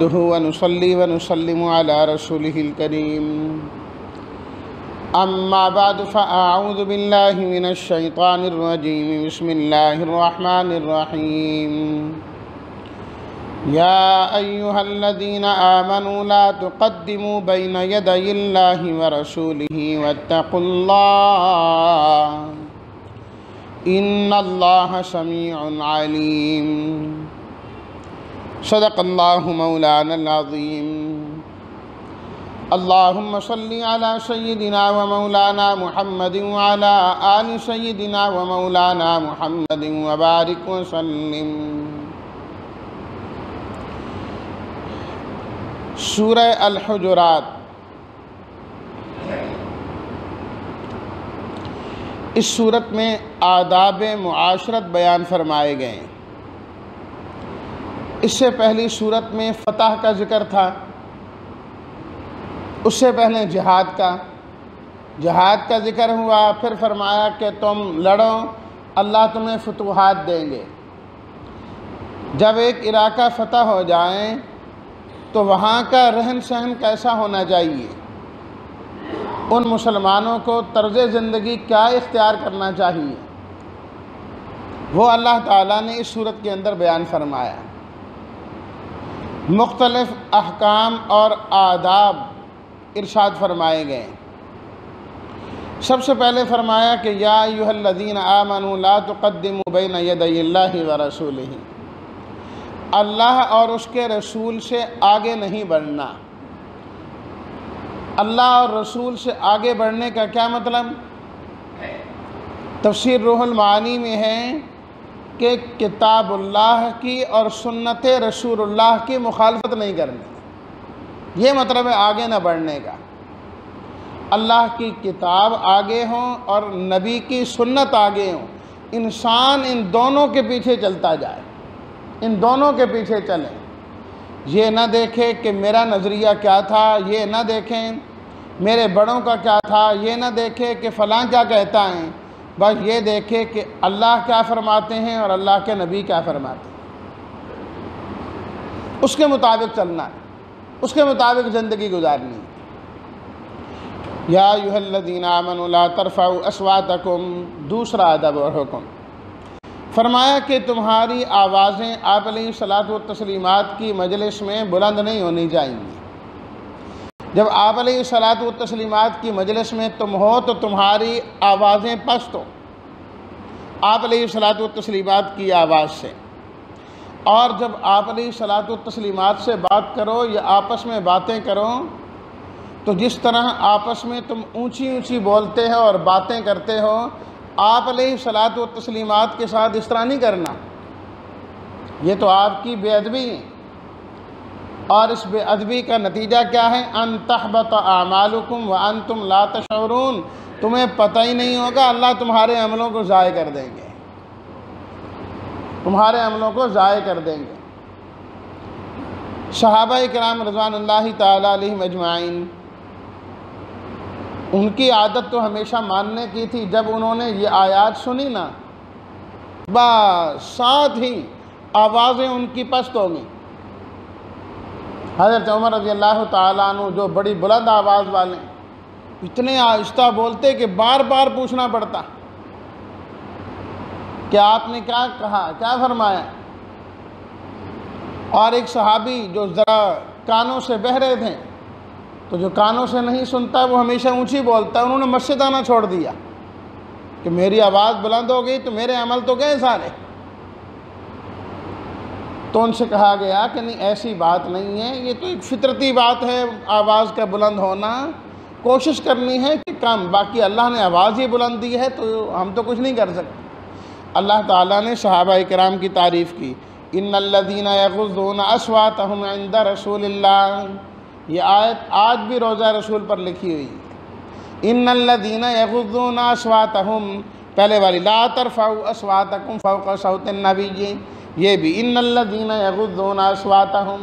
نحمده ونصلي ونسلم على رسوله الكريم أما بعد فأعوذ بالله من الشيطان الرجيم بسم الله الرحمن الرحيم يا أيها الذين آمنوا لا تقدموا بين يدي الله ورسوله واتقوا الله إن الله سميع عليم صدق الله مولانا العظيم اللهم صل على سيدنا ومولانا محمد وعلى آل سيدنا ومولانا محمد وبارك وسلم۔ سورہ الحجرات، اس صورت میں آداب معاشرت بیان فرمائے گئے ہیں۔ اس سے پہلی صورت میں فتح کا ذکر تھا، اس سے پہلے جہاد کا ذکر ہوا، پھر فرمایا کہ تم لڑو، اللہ تمہیں فتوحات دیں گے۔ جب ایک علاقہ فتح ہو جائے تو وہاں کا رہن سہن کیسا ہونا چاہیے، ان مسلمانوں کو طرز زندگی کیا اختیار کرنا چاہیے، وہ اللہ تعالیٰ نے اس صورت کے اندر بیان فرمایا۔ مختلف احکام اور آداب ارشاد فرمائے گئے۔ سب سے پہلے فرمایا کہ یا ایھا الذین آمنوا لا تقدموا بین یدی اللہ ورسولہ، اللہ اور اس کے رسول سے آگے نہیں بڑھنا۔ اللہ اور رسول سے آگے بڑھنے کا کیا مطلب؟ تفسیر روح المعانی میں ہے کہ کتاب اللہ کی اور سنت رسول اللہ کی مخالفت نہیں کرنی، یہ مطلب ہے آگے نہ بڑھنے کا۔ اللہ کی کتاب آگے ہوں اور نبی کی سنت آگے ہوں، انسان ان دونوں کے پیچھے چلتا جائے، ان دونوں کے پیچھے چلیں۔ یہ نہ دیکھے کہ میرا نظریہ کیا تھا، یہ نہ دیکھیں میرے بڑوں کا کیا تھا، یہ نہ دیکھے کہ فلاں کیا کہتا ہے، بس یہ دیکھے کہ اللہ کیا فرماتے ہیں اور اللہ کے نبی کیا فرماتے ہیں، اس کے مطابق چلنا ہے، اس کے مطابق زندگی گزارنی ہے۔ یا ایھا الذین آمنوا لا ترفعوا اصواتکم، دوسرا ادب اور حکم، فرمایا کہ تمہاری آوازیں آپ علیہ الصلاۃ والتسلیمات کی مجلس میں بلند نہیں ہونی چاہیے۔ جب آپ علیہ الصلاۃ والتسلیمات کی مجلس میں تم ہو تو تمہاری آوازیں پست ہو آپ علیہ الصلاۃ والتسلیمات کی آواز سے، اور جب آپ علیہ الصلاۃ والتسلیمات سے بات کرو یا آپس میں باتیں کرو تو جس طرح آپس میں تم اونچی اونچی بولتے ہو اور باتیں کرتے ہو، آپ علیہ الصلاۃ والتسلیمات کے ساتھ اس طرح نہیں کرنا، یہ تو آپ کی بے ادبی ہے۔ اور اس بے ادبی کا نتیجہ کیا ہے؟ ان تحبط اعمالکم وانتم لا تشعرون، تمہیں پتہ ہی نہیں ہوگا، اللہ تمہارے عملوں کو ضائع کر دیں گے، تمہارے عملوں کو ضائع کر دیں گے۔ صحابہ کرام رضوان اللہ تعالیٰ علیہم اجمعین، ان کی عادت تو ہمیشہ ماننے کی تھی، جب انہوں نے یہ آیات سنی نا بس ساتھ ہی آوازیں ان کی پست ہو گئیں۔ حضرت عمر رضی اللہ تعالیٰ عنہ جو بڑی بلند آواز والے، اتنے آہستہ بولتے کہ بار بار پوچھنا پڑتا کہ آپ نے کیا کہا، کیا فرمایا۔ اور ایک صحابی جو ذرا کانوں سے بہرے تھے، تو جو کانوں سے نہیں سنتا وہ ہمیشہ اونچی بولتا، انہوں نے مسجد آنا چھوڑ دیا کہ میری آواز بلند ہو گئی تو میرے عمل تو گئے سارے۔ تو ان سے کہا گیا کہ نہیں، ایسی بات نہیں ہے، یہ تو ایک فطرتی بات ہے آواز کا بلند ہونا، کوشش کرنی ہے کہ کم، باقی اللہ نے آواز ہی بلند دی ہے تو ہم تو کچھ نہیں کر سکتے۔ اللہ تعالیٰ نے صحابہ کرام کی تعریف کی، ان الذین یغضون اصواتہم عند رسول اللہ، یہ آیت آج بھی روضہ رسول پر لکھی ہوئی ہے۔ ان الذین یغضون اصواتہم، پہلے والی لا ترفعوا اصواتکم فوق صوت النبی، یہ بھی ان الذین یغضون اصواتہم،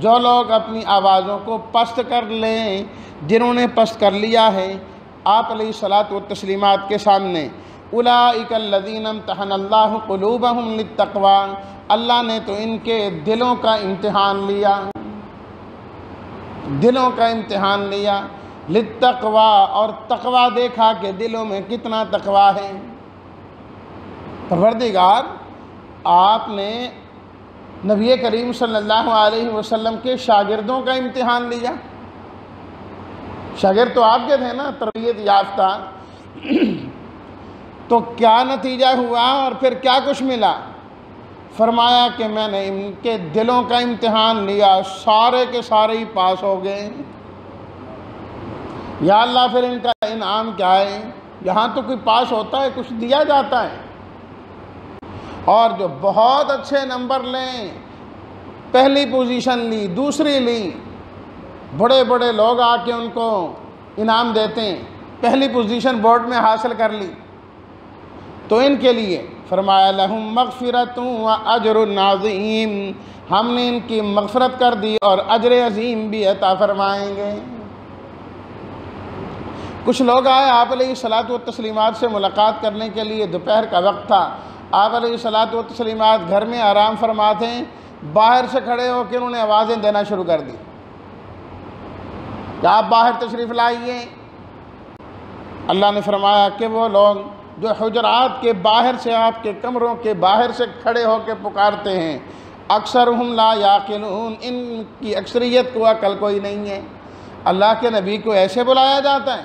جو لوگ اپنی آوازوں کو پست کر لیں، جنہوں نے پست کر لیا ہے آپ علیہ الصلاۃ والتسلیمات کے سامنے، اولئک الذین امتحن اللہ قلوبہم للتقوی، اللہ نے تو ان کے دلوں کا امتحان لیا۔ دلوں کا امتحان لیا، للتقوی، اور تقوی دیکھا کہ دلوں میں کتنا تقوی ہے۔ پروردگار آپ نے نبی کریم صلی اللہ علیہ وسلم کے شاگردوں کا امتحان لیا۔ شاگرد تو آپ کے تھے نا، تربیت یافتہ، تو کیا نتیجہ ہوا اور پھر کیا کچھ ملا؟ فرمایا کہ میں نے ان کے دلوں کا امتحان لیا، سارے کے سارے ہی پاس ہو گئے۔ یا اللہ پھر ان کا انعام کیا ہے؟ یہاں تو کوئی پاس ہوتا ہے، کچھ دیا جاتا ہے، اور جو بہت اچھے نمبر لیں، پہلی پوزیشن لی، دوسری لی، بڑے بڑے لوگ آ کے ان کو انعام دیتے ہیں، پہلی پوزیشن بورڈ میں حاصل کر لی، تو ان کے لیے فرمایا لہم مغفرۃ و اجر عظیم، ہم نے ان کی مغفرت کر دی اور اجر عظیم بھی عطا فرمائیں گے۔ کچھ لوگ آئے آپ علیہ الصلاۃ والتسلیمات سے ملاقات کرنے کے لیے، دوپہر کا وقت تھا، آپ علیہ الصلاۃ والتسلیمات گھر میں آرام فرماتے ہیں، باہر سے کھڑے ہو کے انہوں نے آوازیں دینا شروع کر دی کہ آپ باہر تشریف لائیے۔ اللہ نے فرمایا کہ وہ لوگ جو حجرات کے باہر سے، آپ کے کمروں کے باہر سے کھڑے ہو کے پکارتے ہیں، اکثرہم لا یعقلون، ان کی اکثریت کو عقل کوئی نہیں ہے۔ اللہ کے نبی کو ایسے بلایا جاتا ہے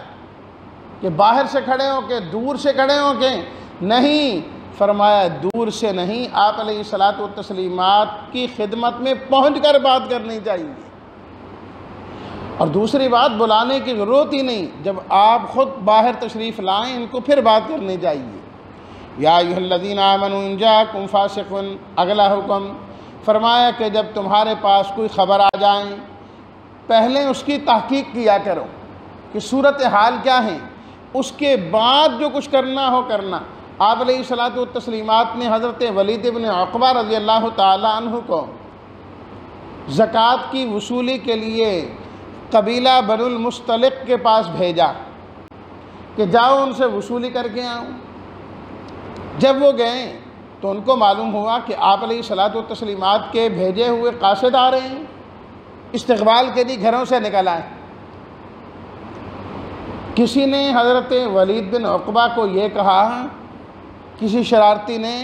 کہ باہر سے کھڑے ہو کے، دور سے کھڑے ہو کے؟ نہیں، فرمایا دور سے نہیں، آپ علیہ الصلاۃ والتسلیمات کی خدمت میں پہنچ کر بات کرنی چاہیے۔ اور دوسری بات، بلانے کی ضرورت ہی نہیں، جب آپ خود باہر تشریف لائیں ان کو پھر بات کرنی چاہیے۔ یا ایھا الذین آمنوا ان جاءکم فاسق، اگلا حکم فرمایا کہ جب تمہارے پاس کوئی خبر آ جائیں، پہلے اس کی تحقیق کیا کرو کہ صورتحال کیا ہے، اس کے بعد جو کچھ کرنا ہو کرنا۔ آپ علیہ الصلاۃ والتسلیمات نے حضرت ولید بن عقبہ رضی اللہ تعالی عنہ کو زکوٰۃ کی وصولی کے لیے قبیلہ بنو المصطلق کے پاس بھیجا کہ جاؤ ان سے وصولی کر کے آؤ۔ جب وہ گئے تو ان کو معلوم ہوا کہ آپ علیہ الصلاۃ والتسلیمات کے بھیجے ہوئے قاصد آ رہے ہیں، استقبال کے لیے گھروں سے نکل آئے۔ کسی نے حضرت ولید بن عقبہ کو یہ کہا، کسی شرارتی نے،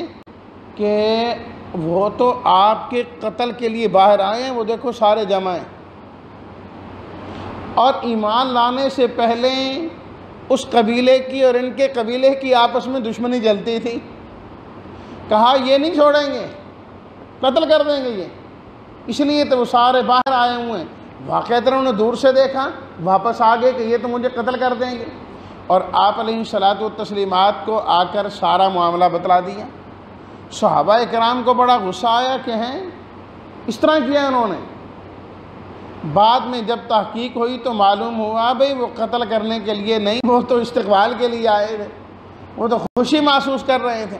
کہ وہ تو آپ کے قتل کے لیے باہر آئے ہیں، وہ دیکھو سارے جمع ہیں، اور ایمان لانے سے پہلے اس قبیلے کی اور ان کے قبیلے کی آپس میں دشمنی جلتی تھی۔ کہا یہ نہیں چھوڑیں گے، قتل کر دیں گے یہ، اس لیے تو وہ سارے باہر آئے ہوئے ہیں۔ واقعتاً انہوں نے دور سے دیکھا، واپس آ گئے کہ یہ تو مجھے قتل کر دیں گے، اور آپ علیہ الصلاۃ والتسلیمات کو آ کر سارا معاملہ بتلا دیا۔ صحابہ کرام کو بڑا غصہ آیا کہ ہیں اس طرح کیا انہوں نے۔ بعد میں جب تحقیق ہوئی تو معلوم ہوا بھئی وہ قتل کرنے کے لیے نہیں، وہ تو استقبال کے لیے آئے تھے، وہ تو خوشی محسوس کر رہے تھے۔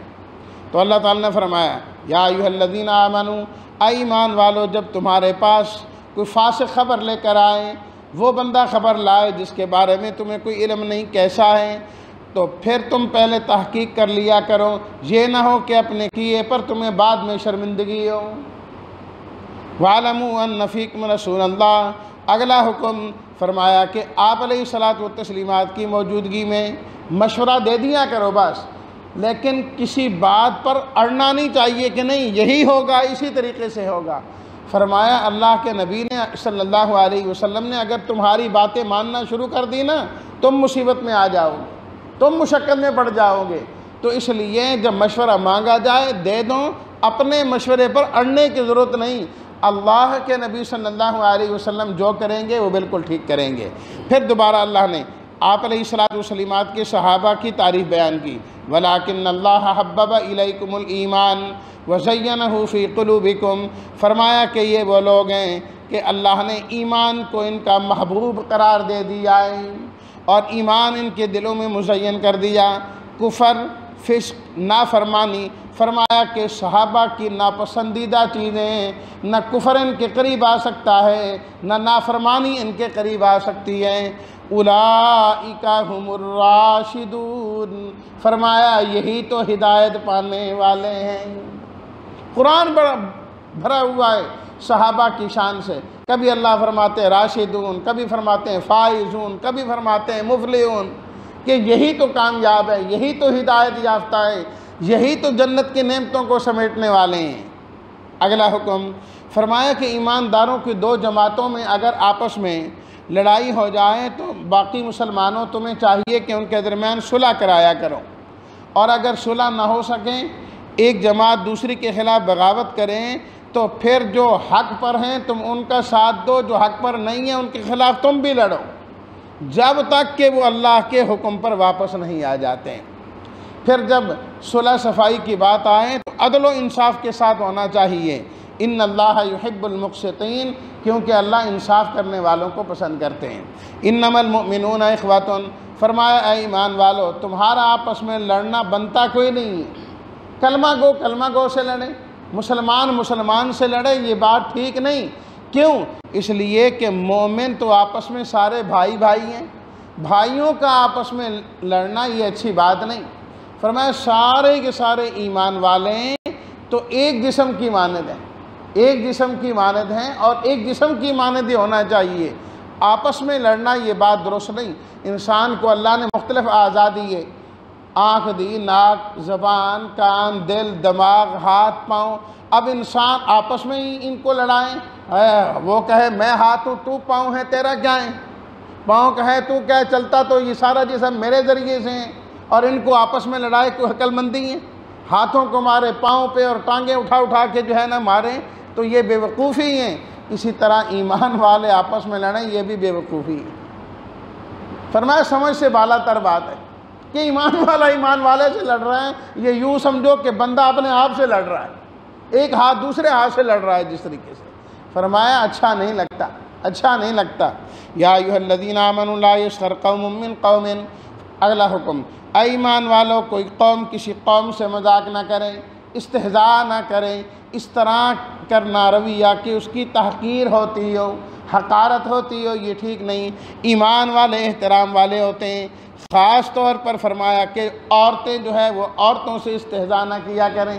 تو اللہ تعالیٰ نے فرمایا یا ایھا الذین آمنوا، اے ایمان والو، جب تمہارے پاس کوئی فاسق خبر لے کر آئے، وہ بندہ خبر لائے جس کے بارے میں تمہیں کوئی علم نہیں کیسا ہے، تو پھر تم پہلے تحقیق کر لیا کرو، یہ نہ ہو کہ اپنے کیے پر تمہیں بعد میں شرمندگی ہو۔ وَاعْلَمُوا أَنَّ فِيكُمْ رَسُولَ اللَّهِ، اگلا حکم فرمایا کہ آپ علیہ الصلاۃ والتسلیمات کی موجودگی میں مشورہ دے دیا کرو بس، لیکن کسی بات پر اڑنا نہیں چاہیے کہ نہیں یہی ہوگا، اسی طریقے سے ہوگا۔ فرمایا اللہ کے نبی نے صلی اللہ علیہ وسلم نے اگر تمہاری باتیں ماننا شروع کر دی نا، تم مصیبت میں آ جاؤ گے، تم مشقت میں پڑ جاؤ گے۔ تو اس لیے جب مشورہ مانگا جائے دے دو، اپنے مشورے پر اڑنے کی ضرورت نہیں۔ اللہ کے نبی صلی اللہ علیہ وسلم جو کریں گے وہ بالکل ٹھیک کریں گے۔ پھر دوبارہ اللہ نے آپ علیہ الصلاۃ والسلامات کے صحابہ کی تعریف بیان کی، وَلَٰكِنَّ اللَّهَ حَبَّبَ إِلَيْكُمُ الْإِيمَانَ وَزَيَّنَهُ فِي قُلُوبِكُمْ، فرمایا کہ یہ وہ لوگ ہیں کہ اللہ نے ایمان کو ان کا محبوب قرار دے دیا ہے اور ایمان ان کے دلوں میں مزین کر دیا۔ کفر، فسق، نافرمانی، فرمایا کہ صحابہ کی ناپسندیدہ چیزیں، نہ کفر ان کے قریب آ سکتا ہے نہ نافرمانی ان کے قریب آ سکتی ہے۔ اولئک ھم الراشدون، فرمایا یہی تو ہدایت پانے والے ہیں۔ قرآن بڑا بھرا ہوا ہے صحابہ کی شان سے، کبھی اللہ فرماتے ہیں راشدون، کبھی فرماتے ہیں فائزون، کبھی فرماتے ہیں مفلحون، کہ یہی تو کامیاب ہے، یہی تو ہدایت یافتہ ہے، یہی تو جنت کی نعمتوں کو سمیٹنے والے ہیں۔ اگلا حکم فرمایا کہ ایمانداروں کی دو جماعتوں میں اگر آپس میں لڑائی ہو جائے تو باقی مسلمانوں تمہیں چاہیے کہ ان کے درمیان صلح کرایا کرو، اور اگر صلح نہ ہو سکیں، ایک جماعت دوسری کے خلاف بغاوت کریں، تو پھر جو حق پر ہیں تم ان کا ساتھ دو، جو حق پر نہیں ہیں ان کے خلاف تم بھی لڑو، جب تک کہ وہ اللہ کے حکم پر واپس نہیں آ جاتے ہیں۔ پھر جب صلح صفائی کی بات آئے تو عدل و انصاف کے ساتھ ہونا چاہیے۔ ان اللہ یحب المقسطین، کیونکہ اللہ انصاف کرنے والوں کو پسند کرتے ہیں۔ انما المؤمنون اخوۃ، فرمایا اے ایمان والو تمہارا آپس میں لڑنا بنتا کوئی نہیں ہے۔ کلمہ گو سے لڑے، مسلمان سے لڑے، یہ بات ٹھیک نہیں۔ کیوں؟ اس لیے کہ مومن تو آپس میں سارے بھائی ہیں، بھائیوں کا آپس میں لڑنا یہ اچھی بات نہیں۔ فرمایا سارے کے سارے ایمان والے ہیں تو ایک جسم کی مانند ہیں، ایک جسم کی مانند ہیں، اور ایک جسم کی مانند ہی ہونا چاہیے۔ آپس میں لڑنا یہ بات درست نہیں۔ انسان کو اللہ نے مختلف اعضاء دیے، آنکھ دی، ناک، زبان، کان، دل، دماغ، ہاتھ، پاؤں۔ اب انسان آپس میں ہی ان کو لڑائیں، وہ کہے میں ہاتھ ہوں تو پاؤں ہے، تیرا کیا ہے؟ پاؤں کہے تو کیا ہے؟ چلتا تو یہ سارا جسم میرے ذریعے سے ہیں، اور ان کو آپس میں لڑائے کوئی عقل مندی ہے؟ ہاتھوں کو مارے پاؤں پہ اور ٹانگیں اٹھا کے جو ہے نا ماریں، تو یہ بے وقوفی ہیں۔ اسی طرح ایمان والے آپس میں لڑیں، یہ بھی بے وقوفی ہے۔ فرمایا سمجھ سے بالا تر بات ہے کہ ایمان والا ایمان والے سے لڑ رہا ہے، یہ یوں سمجھو کہ بندہ اپنے آپ سے لڑ رہا ہے، ایک ہاتھ دوسرے ہاتھ سے لڑ رہا ہے جس طریقے سے۔ فرمایا اچھا نہیں لگتا۔ یا ایھا الذین آمنوا لا یسخر قوم من قوم، اگلا حکم اے ایمان والو کوئی قوم کسی قوم سے مذاق نہ کرے، استہزاء نہ کرے، اس طرح کرنا رویہ کہ اس کی تحقیر ہوتی ہو، حقارت ہوتی ہو، یہ ٹھیک نہیں۔ ایمان والے احترام والے ہوتے ہیں۔ خاص طور پر فرمایا کہ عورتیں جو ہے وہ عورتوں سے استہزاء نہ کیا کریں،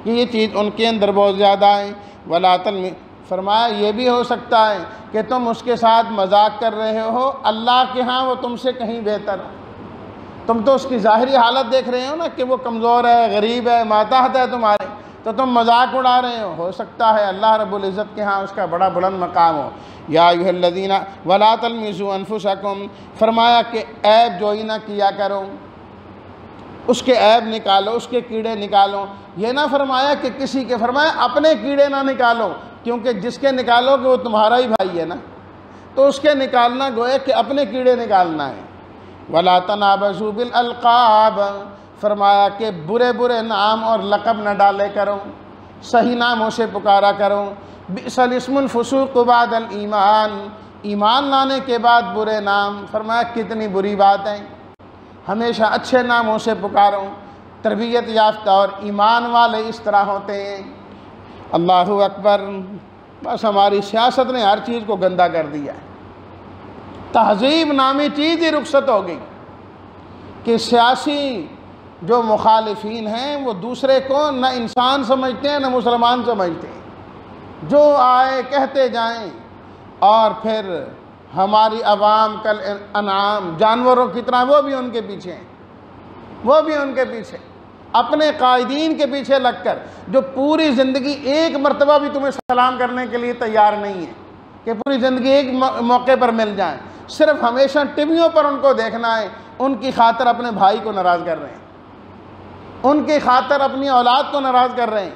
کہ یہ چیز ان کے اندر بہت زیادہ ہے۔ ولا تلم، فرمایا یہ بھی ہو سکتا ہے کہ تم اس کے ساتھ مذاق کر رہے ہو، اللہ کے ہاں وہ تم سے کہیں بہتر ہو۔ تم تو اس کی ظاہری حالت دیکھ رہے ہو نا کہ وہ کمزور ہے، غریب ہے، ماتحت ہے تمہارے، تو تم مذاق اڑا رہے ہو سکتا ہے اللہ رب العزت کے ہاں اس کا بڑا بلند مقام ہو۔ یا ایھا الذین ولا تلمزوا انفسکم، فرمایا کہ عیب جوئی نہ کیا کرو، اس کے عیب نکالو، اس کے کیڑے نکالو۔ یہ نہ فرمایا کہ کسی کے، فرمایا اپنے کیڑے نہ نکالو، کیونکہ جس کے نکالو گے وہ تمہارا ہی بھائی ہے نا، تو اس کے نکالنا گویا کہ اپنے کیڑے نکالنا ہے۔ ولا تنابزوا بالالقاب، فرمایا کہ برے نام اور لقب نہ ڈالے کرو، صحیح ناموں سے پکارا کرو۔ بئس الاسم الفسوق بعد الایمان، ایمان لانے کے بعد برے نام، فرمایا کتنی بری بات ہے۔ ہمیشہ اچھے ناموں سے پکارو۔ تربیت یافتہ اور ایمان والے اس طرح ہوتے ہیں۔ اللہ اکبر۔ بس ہماری سیاست نے ہر چیز کو گندا کر دیا ہے، تہذیب نامی چیز ہی رخصت ہو گئی کہ سیاسی جو مخالفین ہیں وہ دوسرے کو نہ انسان سمجھتے ہیں نہ مسلمان سمجھتے ہیں، جو آئے کہتے جائیں، اور پھر ہماری عوام کل انعام، جانوروں کی طرح وہ بھی ان کے پیچھے ہیں، وہ بھی ان کے پیچھے اپنے قائدین کے پیچھے لگ کر، جو پوری زندگی ایک مرتبہ بھی تمہیں سلام کرنے کے لیے تیار نہیں ہے کہ پوری زندگی ایک موقع پر مل جائیں، صرف ہمیشہ ٹیویوں پر ان کو دیکھنا ہے، ان کی خاطر اپنے بھائی کو ناراض کر رہے ہیں، ان کی خاطر اپنی اولاد کو ناراض کر رہے ہیں۔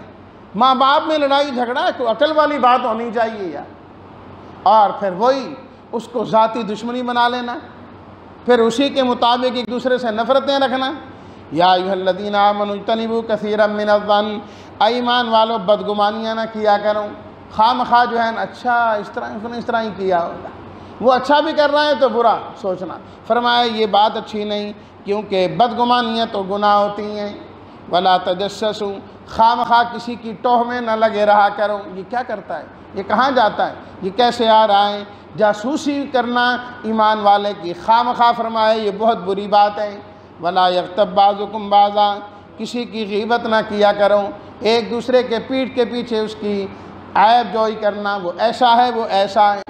ماں باپ میں لڑائی جھگڑا ہے، کوئی عقل والی بات ہونی چاہیے یار، اور پھر وہی اس کو ذاتی دشمنی بنا لینا، پھر اسی کے مطابق ایک دوسرے سے نفرتیں رکھنا۔ یا ایھا الذین آمنوا اجتنبوا کثیرا من الظن، ایمان والو بدگمانیاں نہ کیا کرو، خواہ مخواہ جو ہے نا اچھا اس طرح ہی کیا ہوگا، وہ اچھا بھی کر رہا ہے تو برا سوچنا۔ فرمایا یہ بات اچھی نہیں، کیونکہ بدگمانیاں تو گناہ ہوتی ہیں۔ ولا تجسسوا، خواہ مخواہ کسی کی ٹوہ میں نہ لگے رہا کرو، یہ کیا کرتا ہے، یہ کہاں جاتا ہے، یہ کیسے آ رہا ہے۔ جاسوسی کرنا ایمان والے کی خواہ مخواہ، فرمایا یہ بہت بری بات ہے۔ ولا یغتب بعضکم بعضا، کسی کی غیبت نہ کیا کرو، ایک دوسرے کے پیٹھ کے پیچھے اس کی عیب جوئی کرنا، وہ ایسا ہے وہ ایسا ہے۔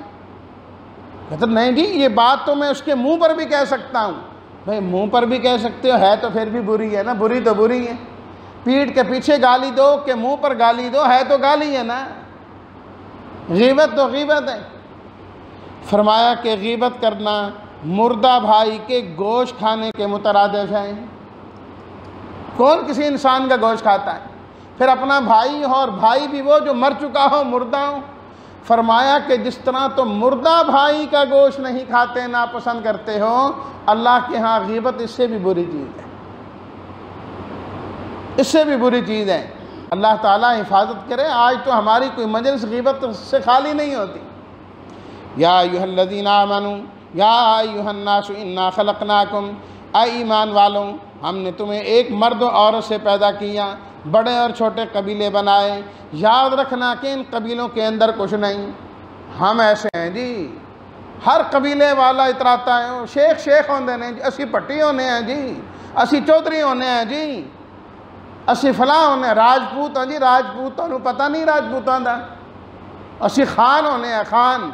کہتے نہیں جی یہ بات تو میں اس کے منہ پر بھی کہہ سکتا ہوں۔ بھئی منہ پر بھی کہہ سکتے ہو، ہے تو پھر بھی بری ہے نا، بری تو بری ہے۔ پیٹھ کے پیچھے گالی دو کہ منہ پر گالی دو، ہے تو گالی ہے نا، غیبت تو غیبت ہے۔ فرمایا کہ غیبت کرنا مردہ بھائی کے گوشت کھانے کے مترادف ہے۔ کون کسی انسان کا گوشت کھاتا ہے؟ پھر اپنا بھائی ہو، اور بھائی بھی وہ جو مر چکا ہو، مردہ ہو۔ فرمایا کہ جس طرح تم مردہ بھائی کا گوشت نہیں کھاتے، ناپسند کرتے ہو، اللہ کے ہاں غیبت اس سے بھی بری چیز ہے، اس سے بھی بری چیز ہے۔ اللہ تعالیٰ حفاظت کرے، آج تو ہماری کوئی مجلس غیبت سے خالی نہیں ہوتی۔ یا ایھا الذین آمنوا یا ایھا الناس انا خلقناکم، اے ایمان والوں ہم نے تمہیں ایک مرد و عورت سے پیدا کیا، بڑے اور چھوٹے قبیلے بنائے۔ یاد رکھنا کہ ان قبیلوں کے اندر کچھ نہیں، ہم ایسے ہیں جی، ہر قبیلے والا اتراتا ہے شیخ ہوندے نے جی، اسی پٹی ہونے ہیں جی، اسی چودھری ہونے ہیں جی، اسی فلاں ہونے ہیں، راجپوت ہیں جی، راجپوتوں کو پتہ نہیں راجپوتوں دا، اسی خان ہونے ہیں خان۔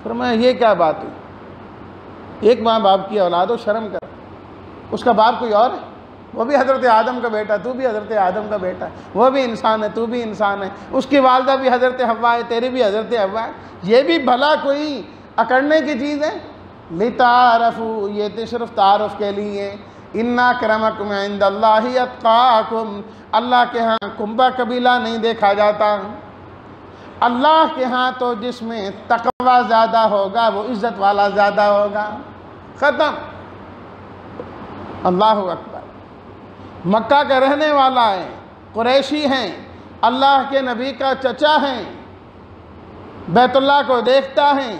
فرمایا یہ کیا بات ہوئی؟ ایک ماں باپ کی اولاد ہو، شرم کر، اس کا باپ کوئی اور ہے، وہ بھی حضرت آدم کا بیٹا، تو بھی حضرت آدم کا بیٹا ہے، وہ بھی انسان ہے، تو بھی انسان ہے، اس کی والدہ بھی حضرت حوا ہے، تیری بھی حضرت حوا ہے۔ یہ بھی بھلا کوئی اکڑنے کی چیز ہے؟ لِتَعَارَفُوا، یہ تو صرف تعارف کے لیے۔ اِنَّ أَكْرَمَكُمْ عِندَ اللَّهِ أَتْقَاكُمْ، اللہ کے ہاں کنبہ قبیلہ نہیں دیکھا جاتا، اللہ کے ہاں تو جس میں تقوی زیادہ ہوگا وہ عزت والا زیادہ ہوگا، ختم۔ اللہ اکبر۔ مکہ کا رہنے والا ہے، قریشی ہیں، اللہ کے نبی کا چچا ہیں، بیت اللہ کو دیکھتا ہے،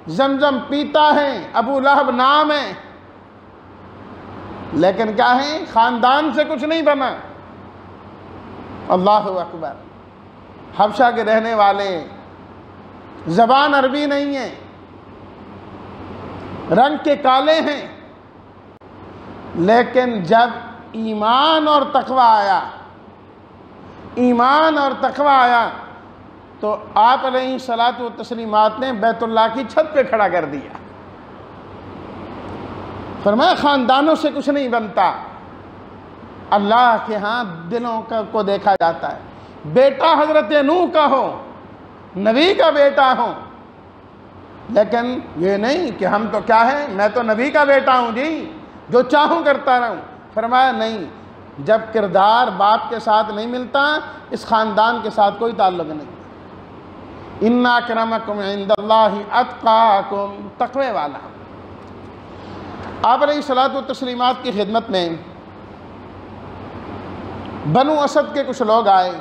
زمزم پیتا ہے، ابو لہب نام ہے، لیکن کیا ہے؟ خاندان سے کچھ نہیں بنا۔ اللہ اکبر۔ حبشہ کے رہنے والے، زبان عربی نہیں ہے، رنگ کے کالے ہیں، لیکن جب ایمان اور تقوی آیا، ایمان اور تقوی آیا تو آپ علیہ الصلاۃ والتسلیمات نے بیت اللہ کی چھت پہ کھڑا کر دیا۔ فرمایا خاندانوں سے کچھ نہیں بنتا، اللہ کے ہاں دلوں کو دیکھا جاتا ہے۔ بیٹا حضرت نوح کا ہو، نبی کا بیٹا ہو، لیکن یہ نہیں کہ ہم تو کیا ہے، میں تو نبی کا بیٹا ہوں جی، جو چاہوں کرتا رہوں۔ فرمایا نہیں، جب کردار باپ کے ساتھ نہیں ملتا، اس خاندان کے ساتھ کوئی تعلق نہیں۔ اِنَّ أَكْرَمَكُمْ عِندَ اللَّهِ أَتْقَاكُمْ، تقوی والا۔ آپ علیہ الصلاۃ والتسلیمات کی خدمت میں بنو اسد کے کچھ لوگ آئے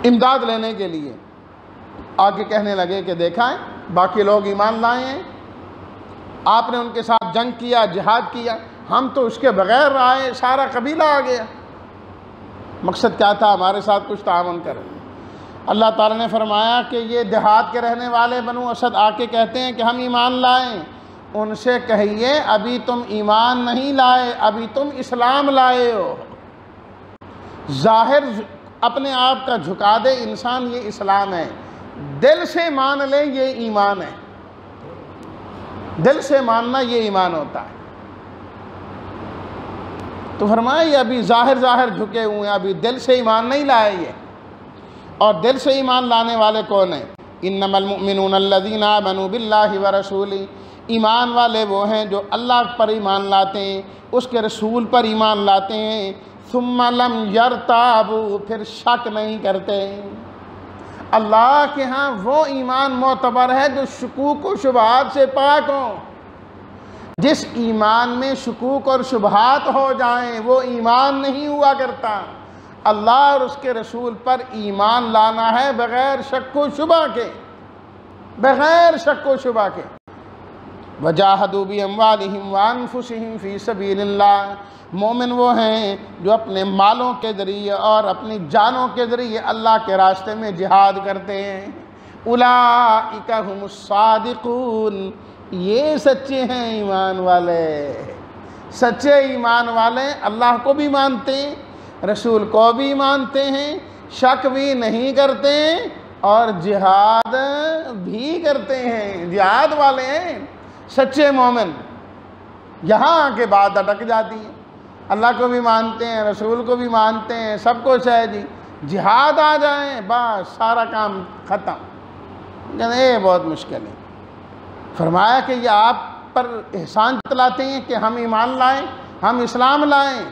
امداد لینے کے لیے، آگے کہنے لگے کہ دیکھا ہے باقی لوگ ایمان لائے ہیں، آپ نے ان کے ساتھ جنگ کیا، جہاد کیا، ہم تو اس کے بغیر آئے، سارا قبیلہ آ گیا۔ مقصد کیا تھا؟ ہمارے ساتھ کچھ تعاون کریں۔ اللہ تعالیٰ نے فرمایا کہ یہ دیہات کے رہنے والے بنو اسد آ کے کہتے ہیں کہ ہم ایمان لائیں، ان سے کہیے ابھی تم ایمان نہیں لائے، ابھی تم اسلام لائے ہو۔ ظاہر اپنے آپ کا جھکا دے انسان، یہ اسلام ہے، دل سے مان لے یہ ایمان ہے، دل سے ماننا یہ ایمان ہوتا ہے۔ تو فرمایا یہ ابھی ظاہر جھکے ہوئے ہیں، ابھی دل سے ایمان نہیں لائے یہ۔ اور دل سے ایمان لانے والے کون ہیں؟ انما المؤمنون الذین آمنوا باللہ ورسولہ، ایمان والے وہ ہیں جو اللہ پر ایمان لاتے ہیں، اس کے رسول پر ایمان لاتے ہیں، ثم لم یرتابوا، پھر شک نہیں کرتے۔ اللہ کے ہاں وہ ایمان معتبر ہے جو شکوک و شبہات سے پاک ہوں۔ جس ایمان میں شکوک اور شبہات ہو جائیں وہ ایمان نہیں ہوا کرتا۔ اللہ اور اس کے رسول پر ایمان لانا ہے بغیر شک و شبہ کے، بغیر شک و شبہ کے۔ وَجَاهَدُوا بِأَمْوَالِهِمْ وَأَنفُسِهِمْ فِي سَبِيلِ اللَّهِ، مومن وہ ہیں جو اپنے مالوں کے ذریعے اور اپنی جانوں کے ذریعے اللہ کے راستے میں جہاد کرتے ہیں۔ اولئک هم الصادقون، یہ سچے ہیں ایمان والے۔ سچے ایمان والے اللہ کو بھی مانتے ہیں، رسول کو بھی مانتے ہیں، شک بھی نہیں کرتے اور جہاد بھی کرتے ہیں، جہاد والے ہیں سچے مومن۔ یہاں آ کے بات اٹک جاتی ہے، اللہ کو بھی مانتے ہیں، رسول کو بھی مانتے ہیں، سب کچھ ہے جی، جہاد آ جائیں بس سارا کام ختم۔ کہتے یہ بہت مشکل ہے۔ فرمایا کہ یہ آپ پر احسان جتلاتے ہیں کہ ہم ایمان لائیں، ہم اسلام لائیں۔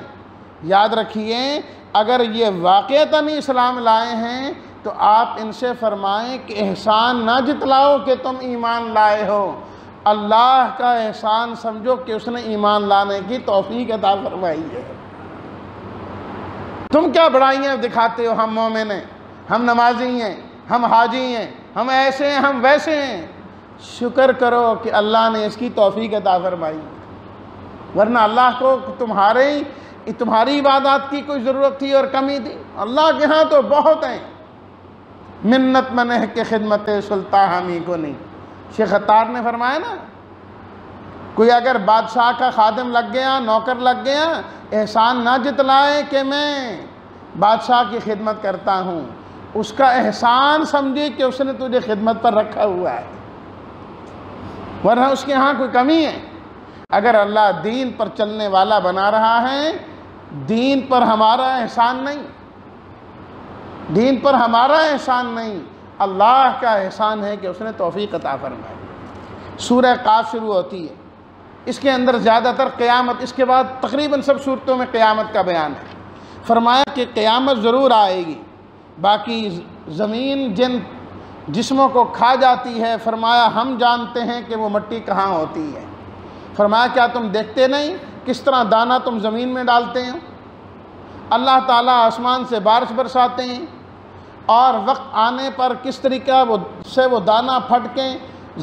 یاد رکھیے اگر یہ واقعتاً اسلام لائے ہیں تو آپ ان سے فرمائیں کہ احسان نہ جتلاؤ کہ تم ایمان لائے ہو، اللہ کا احسان سمجھو کہ اس نے ایمان لانے کی توفیق عطا فرمائی ہے۔ تم کیا بڑائیاں دکھاتے ہو، ہم مومن ہیں، ہم نمازی ہیں، ہم حاجی ہیں، ہم ایسے ہیں، ہم ویسے ہیں۔ شکر کرو کہ اللہ نے اس کی توفیق عطا فرمائی، ورنہ اللہ کو تمہاری عبادات کی کوئی ضرورت تھی اور کمی تھی؟ اللہ کے ہاں تو بہت ہیں۔ منت منہ کے خدمت سلطان ہمی کو نہیں، شیخ عطار نے فرمایا نا، کوئی اگر بادشاہ کا خادم لگ گیا، نوکر لگ گیا، احسان نہ جتلائے کہ میں بادشاہ کی خدمت کرتا ہوں، اس کا احسان سمجھے کہ اس نے تجھے خدمت پر رکھا ہوا ہے، ورنہ اس کے ہاں کوئی کمی ہے۔ اگر اللہ دین پر چلنے والا بنا رہا ہے، دین پر ہمارا احسان نہیں، دین پر ہمارا احسان نہیں، اللہ کا احسان ہے کہ اس نے توفیق عطا فرمائی۔ سورہ قاف شروع ہوتی ہے، اس کے اندر زیادہ تر قیامت، اس کے بعد تقریباً سب صورتوں میں قیامت کا بیان ہے۔ فرمایا کہ قیامت ضرور آئے گی، باقی زمین جن جسموں کو کھا جاتی ہے، فرمایا ہم جانتے ہیں کہ وہ مٹی کہاں ہوتی ہے۔ فرمایا کیا تم دیکھتے نہیں کس طرح دانہ تم زمین میں ڈالتے ہیں، اللہ تعالیٰ آسمان سے بارش برساتے ہیں، اور وقت آنے پر کس طریقہ سے وہ دانہ پھٹ کے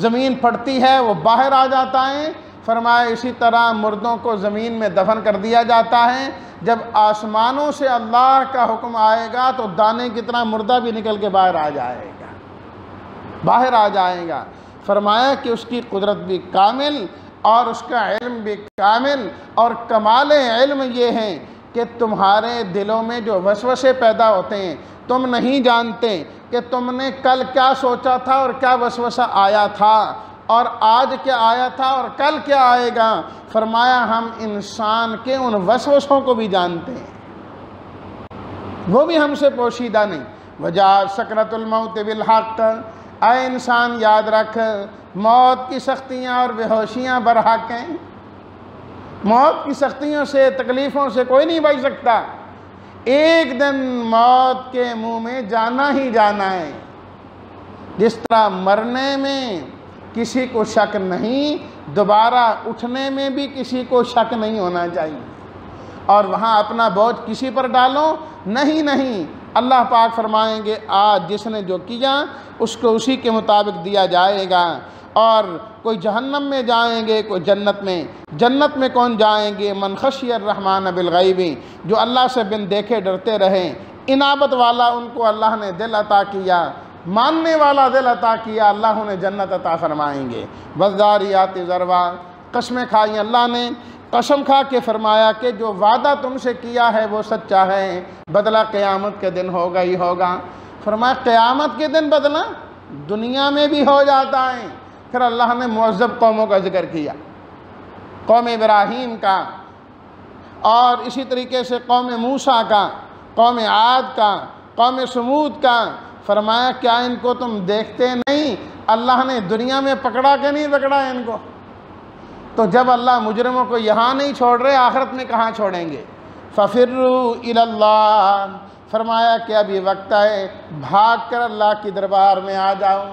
زمین پھٹتی ہے، وہ باہر آ جاتا ہے۔ فرمایا اسی طرح مردوں کو زمین میں دفن کر دیا جاتا ہے، جب آسمانوں سے اللہ کا حکم آئے گا تو دانے کی طرح مردہ بھی نکل کے باہر آ جائے گا، باہر آ جائے گا۔ فرمایا کہ اس کی قدرت بھی کامل اور اس کا علم بھی کامل، اور کمال علم یہ ہے کہ تمہارے دلوں میں جو وسوسے پیدا ہوتے ہیں، تم نہیں جانتے کہ تم نے کل کیا سوچا تھا اور کیا وسوسہ آیا تھا، اور آج کیا آیا تھا اور کل کیا آئے گا۔ فرمایا ہم انسان کے ان وسوسوں کو بھی جانتے ہیں، وہ بھی ہم سے پوشیدہ نہیں۔ وجاءت سکرۃ الموت بالحق، اے انسان یاد رکھ موت کی سختیاں اور بے ہوشیاں برحق ہیں، موت کی سختیوں سے، تکلیفوں سے کوئی نہیں بچ سکتا، ایک دن موت کے منہ میں جانا ہی جانا ہے۔ جس طرح مرنے میں کسی کو شک نہیں، دوبارہ اٹھنے میں بھی کسی کو شک نہیں ہونا چاہیے، اور وہاں اپنا بوجھ کسی پر ڈالو نہیں، اللہ پاک فرمائیں گے آج جس نے جو کیا اس کو اسی کے مطابق دیا جائے گا۔ اور کوئی جہنم میں جائیں گے، کوئی جنت میں کون جائیں گے؟ من خشی الرحمن بالغیب، جو اللہ سے بن دیکھے ڈرتے رہیں۔ انابت والا ان کو اللہ نے دل عطا کیا، ماننے والا دل عطا کیا، اللہ انہیں جنت عطا فرمائیں گے۔ والذاریات ذروا، قسمیں کھائیں اللہ نے، قسم کھا کے فرمایا کہ جو وعدہ تم سے کیا ہے وہ سچا ہے، بدلہ قیامت کے دن ہوگا ہی ہوگا۔ فرمایا قیامت کے دن بدلہ دنیا میں بھی ہو جاتا ہے۔ پھر اللہ نے معذب قوموں کا ذکر کیا، قوم ابراہیم کا، اور اسی طریقے سے قوم موسیٰ کا، قوم عاد کا، قوم سمود کا۔ فرمایا کیا ان کو تم دیکھتے نہیں؟ اللہ نے دنیا میں پکڑا کہ نہیں پکڑا ان کو؟ تو جب اللہ مجرموں کو یہاں نہیں چھوڑ رہے، آخرت میں کہاں چھوڑیں گے؟ فَفِرُّوا إِلَى اللَّهِ، فرمایا کہ اب یہ وقت ہے بھاگ کر اللہ کی دربار میں آ جاؤ،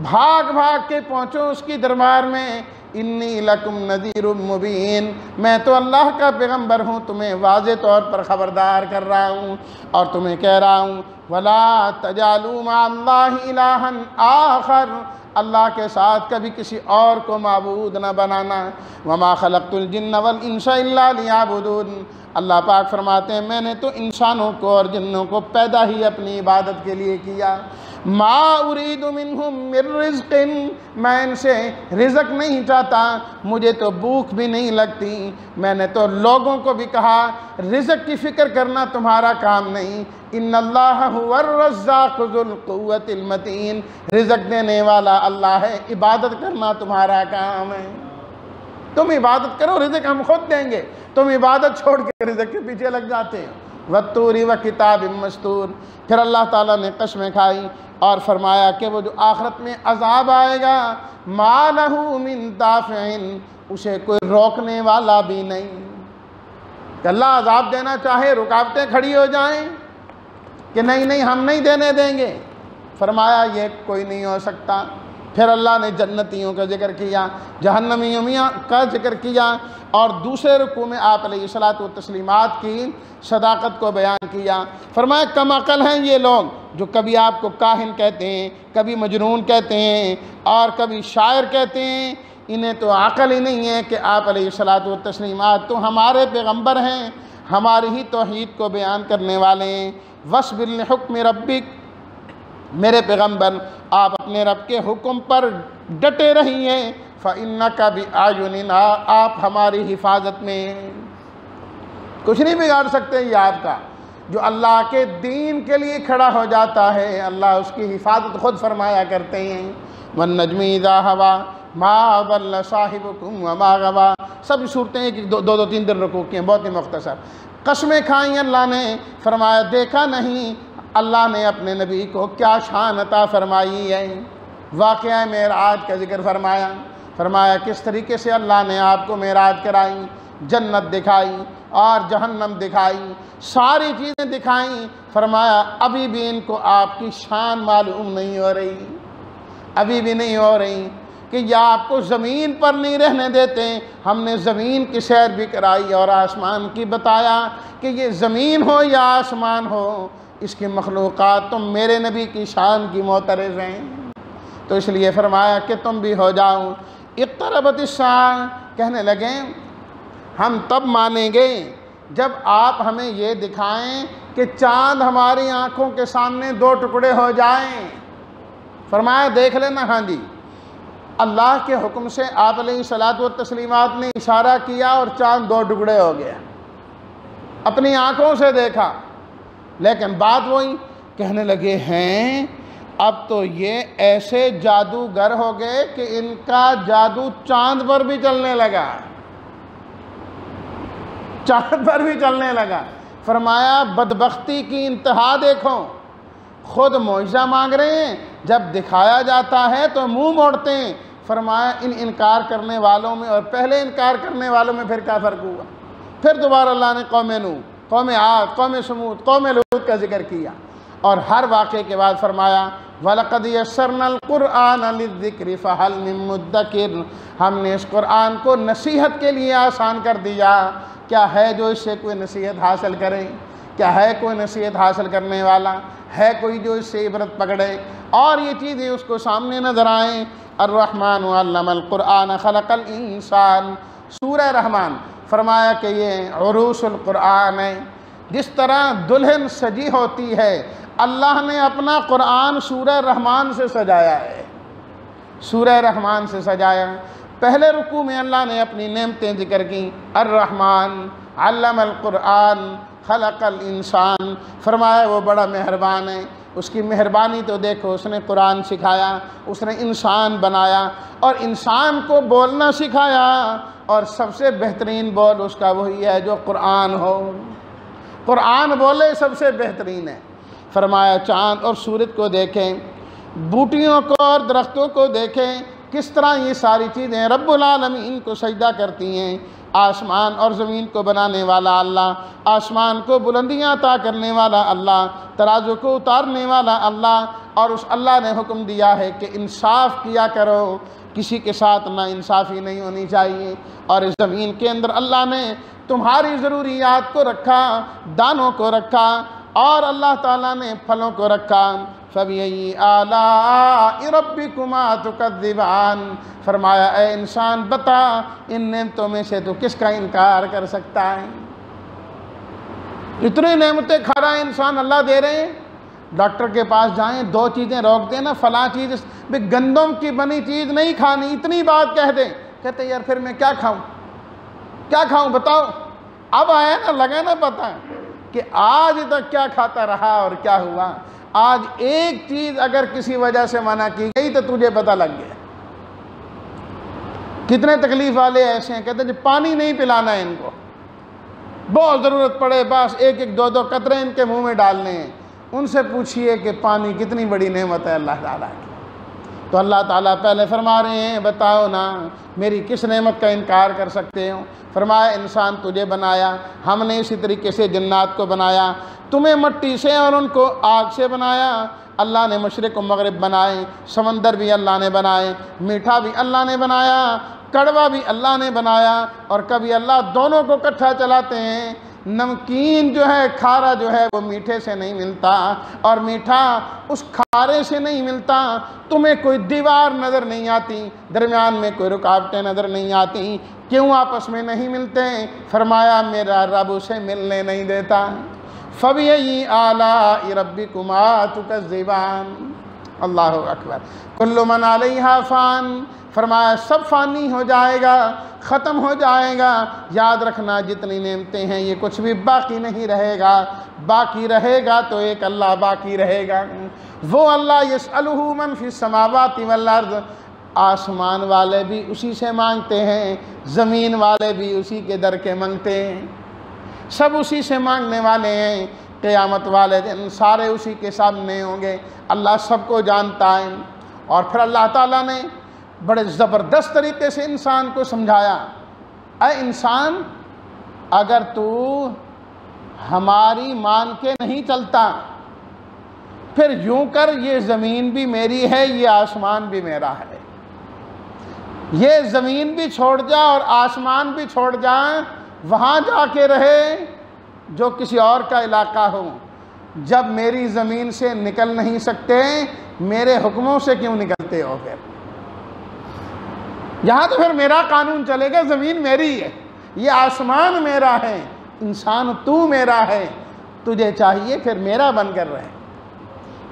بھاگ کے پہنچو اس کی دربار میں۔ انی لکم نذیر مبین، میں تو اللہ کا پیغمبر ہوں، تمہیں واضح طور پر خبردار کر رہا ہوں، اور تمہیں کہہ رہا ہوں وَلَا تَجْعَلُوا مَعَ اللَّهِ إِلَٰهًا آخر، اللہ کے ساتھ کبھی کسی اور کو معبود نہ بنانا۔ وَمَا خَلَقْتُ الْجِنَّ وَالْإِنسَ إِلَّا لِيَعْبُدُونِ، اللہ پاک فرماتے ہیں میں نے تو انسانوں کو اور جنوں کو پیدا ہی اپنی عبادت کے لیے کیا۔ ما اريد منهم من رزق، میں ان سے رزق نہیں چاہتا، مجھے تو بھوک بھی نہیں لگتی۔ میں نے تو لوگوں کو بھی کہا رزق کی فکر کرنا تمہارا کام نہیں، ان اللہ هو الرزاق ذو القوۃ المتین، رزق دینے والا اللہ ہے، عبادت کرنا تمہارا کام ہے۔ تم عبادت کرو، رزق ہم خود دیں گے، تم عبادت چھوڑ کے رزق کے پیچھے لگ جاتے ہیں۔ وَالطُّورِ وَكِتَابٍ مَّسْطُورٍ، پھر اللہ تعالیٰ نے قسمیں کھائی اور فرمایا کہ وہ جو آخرت میں عذاب آئے گا، مَا لَهُ مِن دَافِعٍ، اسے کوئی روکنے والا بھی نہیں۔ کہ اللہ عذاب دینا چاہے رکاوٹیں کھڑی ہو جائیں کہ نہیں ہم نہیں دینے دیں گے، فرمایا یہ کوئی نہیں ہو سکتا۔ پھر اللہ نے جنتیوں کا ذکر کیا، جہنمیوں کا ذکر کیا، اور دوسرے رکوع میں آپ علیہ الصلوۃ والتسلیمات کی صداقت کو بیان کیا۔ فرمایا کم عقل ہیں یہ لوگ جو کبھی آپ کو کاہن کہتے ہیں، کبھی مجنون کہتے ہیں اور کبھی شاعر کہتے ہیں، انہیں تو عقل ہی نہیں ہے کہ آپ علیہ الصلوۃ والتسلیمات تو ہمارے پیغمبر ہیں، ہماری ہی توحید کو بیان کرنے والے ہیں۔ وَاصْبِرْ لِحُکْمِ رَبِّکَ، میرے پیغمبر آپ اپنے رب کے حکم پر ڈٹے رہیے، فَإِنَّكَ بِأَعْيُنِنَا، آپ ہماری حفاظت میں، کچھ نہیں بگاڑ سکتے یہ آپ کا۔ جو اللہ کے دین کے لیے کھڑا ہو جاتا ہے اللہ اس کی حفاظت خود فرمایا کرتے ہیں۔ وَالنَّجْمِ إِذَا هَوَىٰ مَا ضَلَّ صَاحِبُكُمْ وَمَا غَوَىٰ، سب صورتیں ایک دو تین دن رکوع کی ہیں، بہت ہی مختصر۔ قسمیں کھائیں اللہ نے، فرمایا دیکھا نہیں اللہ نے اپنے نبی کو کیا شان عطا فرمائی ہے۔ واقعہ معراج کا ذکر فرمایا کس طریقے سے اللہ نے آپ کو معراج کرائی، جنت دکھائی اور جہنم دکھائی، ساری چیزیں دکھائیں۔ فرمایا ابھی بھی ان کو آپ کی شان معلوم نہیں ہو رہی، ابھی بھی نہیں ہو رہی، کہ یا آپ کو زمین پر نہیں رہنے دیتے۔ ہم نے زمین کی سیر بھی کرائی اور آسمان کی بتایا کہ یہ زمین ہو یا آسمان ہو، اس کی مخلوقات تم میرے نبی کی شان کی معترض ہیں، تو اس لیے فرمایا کہ تم بھی ہو جاؤ۔ اقتربت الساعہ، کہنے لگے ہم تب مانیں گے جب آپ ہمیں یہ دکھائیں کہ چاند ہماری آنکھوں کے سامنے دو ٹکڑے ہو جائیں۔ فرمایا دیکھ لینا، ہاں جی، اللہ کے حکم سے آپ علیہ الصلوۃ والتسلیمات نے اشارہ کیا اور چاند دو ٹکڑے ہو گیا، اپنی آنکھوں سے دیکھا۔ لیکن بات وہی، کہنے لگے ہیں اب تو یہ ایسے جادوگر ہو گئے کہ ان کا جادو چاند پر بھی چلنے لگا، چاند پر بھی چلنے لگا۔ فرمایا بدبختی کی انتہا دیکھو، خود معجزہ مانگ رہے ہیں، جب دکھایا جاتا ہے تو منہ موڑتے ہیں۔ فرمایا ان انکار کرنے والوں میں اور پہلے انکار کرنے والوں میں پھر کیا فرق ہوا؟ پھر دوبارہ اللہ نے قوم نوح، قوم عاد، قوم سمود، قوم لوط کا ذکر کیا، اور ہر واقعے کے بعد فرمایا وَلَقَدْ يَسَّرْنَا الْقُرْآنَ لِلذِّكْرِ فَهَلْ مِن مُدَّكِرٍ، ہم نے اس قرآن کو نصیحت کے لیے آسان کر دیا، کیا ہے جو اس سے کوئی نصیحت حاصل کرے؟ کیا ہے کوئی نصیحت حاصل کرنے والا؟ ہے کوئی جو اس سے عبرت پکڑے اور یہ چیزیں اس کو سامنے نظر آئیں؟ الرحمن علم القرآن خلق الانسان، سورہ رحمان، فرمایا کہ یہ عروس القرآن ہے۔ جس طرح دلہن سجی ہوتی ہے، اللہ نے اپنا قرآن سورہ رحمان سے سجایا ہے، سورہ رحمان سے سجایا۔ پہلے رکوع میں اللہ نے اپنی نعمتیں ذکر کی، الرحمن علم القرآن خلق الانسان، فرمایا وہ بڑا مہربان ہے، اس کی مہربانی تو دیکھو، اس نے قرآن سکھایا، اس نے انسان بنایا اور انسان کو بولنا سکھایا، اور سب سے بہترین بول اس کا وہی ہے جو قرآن ہو، قرآن بولے سب سے بہترین ہے۔ فرمایا چاند اور سورج کو دیکھیں، بوٹیوں کو اور درختوں کو دیکھیں، کس طرح یہ ساری چیزیں رب العالمین کو سجدہ کرتی ہیں۔ آسمان اور زمین کو بنانے والا اللہ، آسمان کو بلندیاں عطا کرنے والا اللہ، ترازو کو اتارنے والا اللہ، اور اس اللہ نے حکم دیا ہے کہ انصاف کیا کرو، کسی کے ساتھ نا انصافی نہیں ہونی چاہیے۔ اور اس زمین کے اندر اللہ نے تمہاری ضروریات کو رکھا، دانوں کو رکھا، اور اللہ تعالیٰ نے پھلوں کو رکھا۔ فَبِأَيِّ آلَاءِ رَبِّكُمَا تُكَذِّبَانِ، فرمایا اے انسان بتا ان نعمتوں میں سے تو کس کا انکار کر سکتا ہے؟ اتنی نعمتیں کھا رہا ہے انسان، اللہ دے رہے ہیں، ڈاکٹر کے پاس جائیں، 2 چیزیں روک دیں نا، فلاں چیز گندم کی بنی چیز نہیں کھانی، اتنی بات کہہ دیں، کہتے یار پھر میں کیا کھاؤں بتاؤ۔ اب آیا نا، لگا نا پتہ کہ آج تک کیا کھاتا رہا اور کیا ہوا۔ آج ایک چیز اگر کسی وجہ سے منع کی گئی تو تجھے پتہ لگ گیا۔ کتنے تکلیف والے ایسے ہیں، کہتے ہیں پانی نہیں پلانا ہے ان کو، بہت ضرورت پڑے بس 1-2 قطرے ان کے منہ میں ڈالنے ہیں۔ ان سے پوچھئے کہ پانی کتنی بڑی نعمت ہے اللہ تعالیٰ کی۔ تو اللہ تعالیٰ پہلے فرما رہے ہیں بتاؤ نا میری کس نعمت کا انکار کر سکتے ہو۔ فرمایا انسان تجھے بنایا، ہم نے اسی طریقے سے جنات کو بنایا، تمہیں مٹی سے اور ان کو آگ سے بنایا۔ اللہ نے مشرق و مغرب بنائے، سمندر بھی اللہ نے بنائے، میٹھا بھی اللہ نے بنایا، کڑوا بھی اللہ نے بنایا، اور کبھی اللہ دونوں کو اکٹھا چلاتے ہیں۔ نمکین جو ہے، کھارا جو ہے وہ میٹھے سے نہیں ملتا، اور میٹھا اس کھارے سے نہیں ملتا۔ تمہیں کوئی دیوار نظر نہیں آتی، درمیان میں کوئی رکاوٹیں نظر نہیں آتی، کیوں آپس میں نہیں ملتے؟ فرمایا میرا رب اسے ملنے نہیں دیتا۔ فَبِأَيِّ آلَاءِ رَبِّكُمَا تُكَذِّبَانِ۔ اللہ اکبر۔ کل من علیہا فان، فرمایا سب فانی ہو جائے گا، ختم ہو جائے گا۔ یاد رکھنا جتنی نعمتیں ہیں یہ کچھ بھی باقی نہیں رہے گا، باقی رہے گا تو ایک اللہ باقی رہے گا، وہ اللہ یسألہ من فی السماوات والارض۔ آسمان والے بھی اسی سے مانگتے ہیں، زمین والے بھی اسی کے در کے مانگتے ہیں، سب اسی سے مانگنے والے ہیں۔ قیامت والے دن سارے اسی کے سامنے ہوں گے، اللہ سب کو جانتا ہے۔ اور پھر اللہ تعالیٰ نے بڑے زبردست طریقے سے انسان کو سمجھایا، اے انسان اگر تو ہماری مان کے نہیں چلتا پھر یوں کر، یہ زمین بھی میری ہے، یہ آسمان بھی میرا ہے، یہ زمین بھی چھوڑ جا اور آسمان بھی چھوڑ جا، وہاں جا کے رہے جو کسی اور کا علاقہ ہو۔ جب میری زمین سے نکل نہیں سکتے میرے حکموں سے کیوں نکلتے ہو؟ پھر یہاں تو پھر میرا قانون چلے گا، زمین میری ہے، یہ آسمان میرا ہے، انسان تو میرا ہے، تجھے چاہیے پھر میرا بن کر رہے۔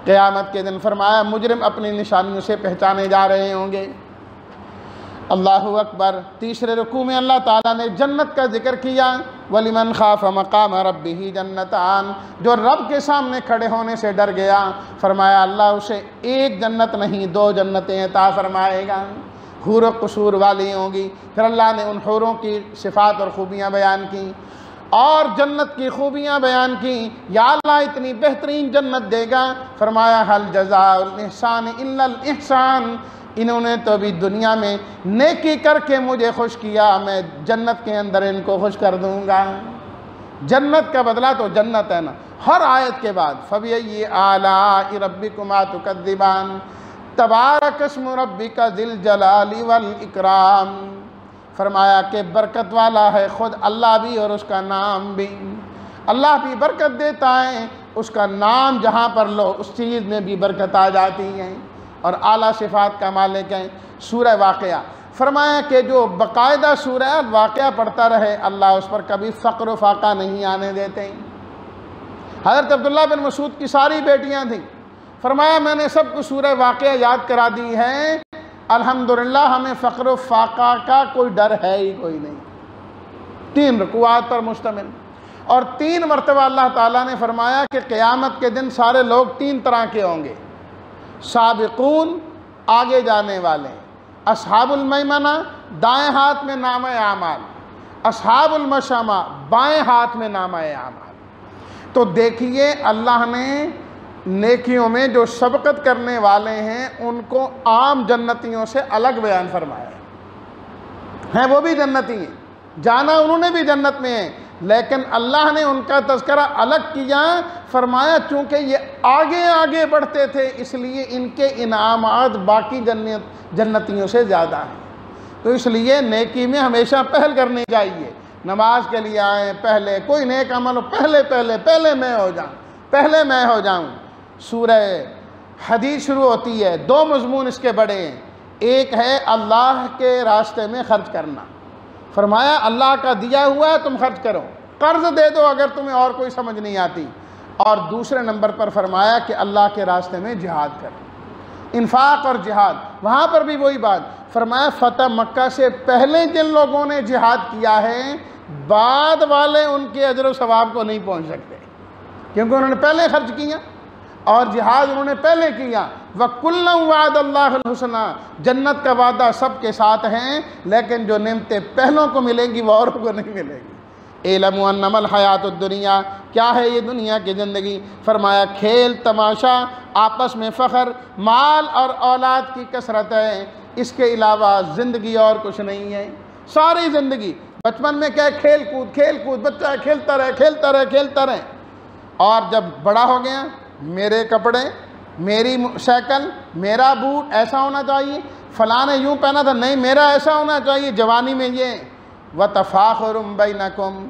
قیامت کے دن فرمایا مجرم اپنی نشانیوں سے پہچانے جا رہے ہوں گے۔ اللہ اکبر۔ تیسرے رکوع میں اللہ تعالیٰ نے جنت کا ذکر کیا، وَلِمَنْ خَافَ مَقَامَ رَبِّهِ جَنَّتَانِ، جو رب کے سامنے کھڑے ہونے سے ڈر گیا، فرمایا اللہ اسے ایک جنت نہیں 2 جنتیں عطا فرمائے گا، حور و قصور والی ہوں گی۔ پھر اللہ نے ان حوروں کی صفات اور خوبیاں بیان کی اور جنت کی خوبیاں بیان کی۔ یا اللہ اتنی بہترین جنت دے گا، فرمایا حل جزاء الاحسان الا الاحسان، انہوں نے تو بھی دنیا میں نیکی کر کے مجھے خوش کیا، میں جنت کے اندر ان کو خوش کر دوں گا۔ جنت کا بدلہ تو جنت ہے نا۔ ہر آیت کے بعد فَبِأَيِّ آلَاءِ رَبِّكُمَا تُكَذِّبَانِ، تبارک اسم ربک ذی الجلال والاکرام۔ فرمایا کہ برکت والا ہے خود اللہ بھی اور اس کا نام بھی، اللہ بھی برکت دیتا ہے، اس کا نام جہاں پر لو اس چیز میں بھی برکت آ جاتی ہے، اور اعلیٰ صفات کا مالک ہے۔ سورہ واقعہ، فرمایا کہ جو باقاعدہ سورہ واقعہ پڑھتا رہے اللہ اس پر کبھی فقر و فاقہ نہیں آنے دیتے۔ حضرت عبداللہ بن مسعود کی ساری بیٹیاں تھیں، فرمایا میں نے سب کو سورہ واقعہ یاد کرا دی ہے، الحمدللہ ہمیں فقر و فاقہ کا کوئی ڈر ہے ہی کوئی نہیں۔ 3 رکوعات پر مشتمل، اور 3 مرتبہ اللہ تعالیٰ نے فرمایا کہ قیامت کے دن سارے لوگ 3 طرح کے ہوں گے۔ سابقون، آگے جانے والے، اصحاب المیمنہ، دائیں ہاتھ میں نامہ اعمال، اصحاب المشأمہ، بائیں ہاتھ میں نامہ اعمال۔ تو دیکھیے اللہ نے نیکیوں میں جو سبقت کرنے والے ہیں ان کو عام جنتیوں سے الگ بیان فرمایا ہے، وہ بھی جنتی ہیں، جانا انہوں نے بھی جنت میں ہیں، لیکن اللہ نے ان کا تذکرہ الگ کیا، فرمایا چونکہ یہ آگے آگے بڑھتے تھے اس لیے ان کے انعامات باقی جنتیوں سے زیادہ ہیں۔ تو اس لیے نیکی میں ہمیشہ پہل کرنی چاہیے۔ نماز کے لیے آئیں پہلے، کوئی نیک عمل ہو پہلے میں ہو جاؤں، پہلے میں ہو جاؤں۔ سورہ حدید شروع ہوتی ہے، 2 مضمون اس کے بڑے ہیں، ایک ہے اللہ کے راستے میں خرچ کرنا، فرمایا اللہ کا دیا ہوا ہے تم خرچ کرو، قرض دے دو اگر تمہیں اور کوئی سمجھ نہیں آتی، اور دوسرے نمبر پر فرمایا کہ اللہ کے راستے میں جہاد کر، انفاق اور جہاد۔ وہاں پر بھی وہی بات فرمایا، فتح مکہ سے پہلے جن لوگوں نے جہاد کیا ہے بعد والے ان کے اجر و ثواب کو نہیں پہنچ سکتے، کیونکہ انہوں نے پہلے خرچ کیا اور جہاد انہوں نے پہلے کیا۔ وَكُلًّا وَعَدَ اللَّهُ الْحُسْنَىٰ، جنت کا وعدہ سب کے ساتھ ہیں، لیکن جو نعمتیں پہلوں کو ملیں گی وہ اوروں کو نہیں ملیں گی۔ اعلموا انما الحیات الدنیا، کیا ہے یہ دنیا کی زندگی؟ فرمایا کھیل تماشا، آپس میں فخر، مال اور اولاد کی کثرت ہے، اس کے علاوہ زندگی اور کچھ نہیں ہے۔ ساری زندگی بچپن میں کیا کھیل کود، بچہ کھیلتا رہے، اور جب بڑا ہو گیا میرے کپڑے، میری سائیکل، میرا بوٹ ایسا ہونا چاہیے، فلاں نے یوں پہنا تھا، نہیں میرا ایسا ہونا چاہیے، جوانی میں یہ وَتَفَاخُرٌ بَيْنَكُمْ،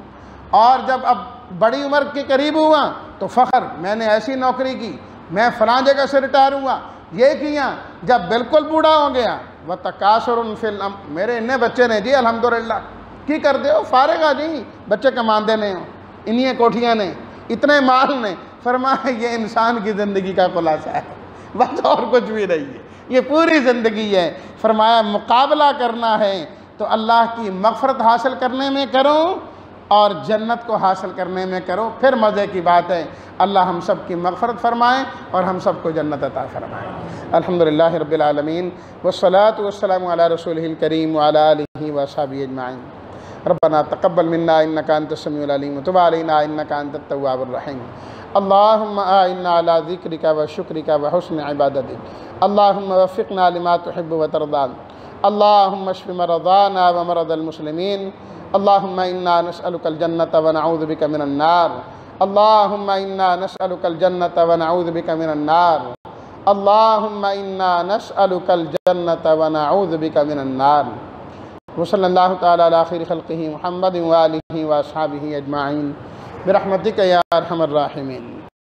اور جب اب بڑی عمر کے قریب ہوا تو فخر، میں نے ایسی نوکری کی، میں فلاں جگہ سے ریٹائر ہوا، یہ کیا۔ جب بالکل بوڑھا ہو گیا وَتَكَاثُرٌ فِي الْأَمْوَالِ، میرے انہیں بچے نے جی الحمدللہ، کی کر دے ہو فارغ جی، بچے کماندے نے ہو، انہیں کوٹھیاں نے، اتنے مال نے۔ فرمایا یہ انسان کی زندگی کا خلاصہ ہے، بس اور کچھ بھی نہیں ہے، یہ پوری زندگی ہے۔ فرمایا مقابلہ کرنا ہے تو اللہ کی مغفرت حاصل کرنے میں کرو اور جنت کو حاصل کرنے میں کرو، پھر مزے کی بات ہے۔ اللہ ہم سب کی مغفرت فرمائے اور ہم سب کو جنت عطا فرمائے۔ الحمدللہ رب العالمین، والصلاة والسلام علی رسولہ الکریم وعلی آلہ وصحبہ اجمعین۔ ربنا تقبل منا انک انت السمیع العلیم وتب علینا انک انت التواب الرحیم۔ اللہم اعنا علی ذکرک وشکرک وحسن عبادتک، اللہم وفقنا لما تحب وترضى، اللہم اشف مرضانا ومرضى المسلمین، اللہم انا نسألک الجنة ونعوذ بک من النار، اللہم انا نسألک الجنة ونعوذ بک من النار، اللہم انا نسألک الجنة ونعوذ بک من النار۔ وصلی اللہ تعالی علی خیر خلقہ محمد وآلہ واصحابہ اجمعین برحمتک یا ارحم الراحمین۔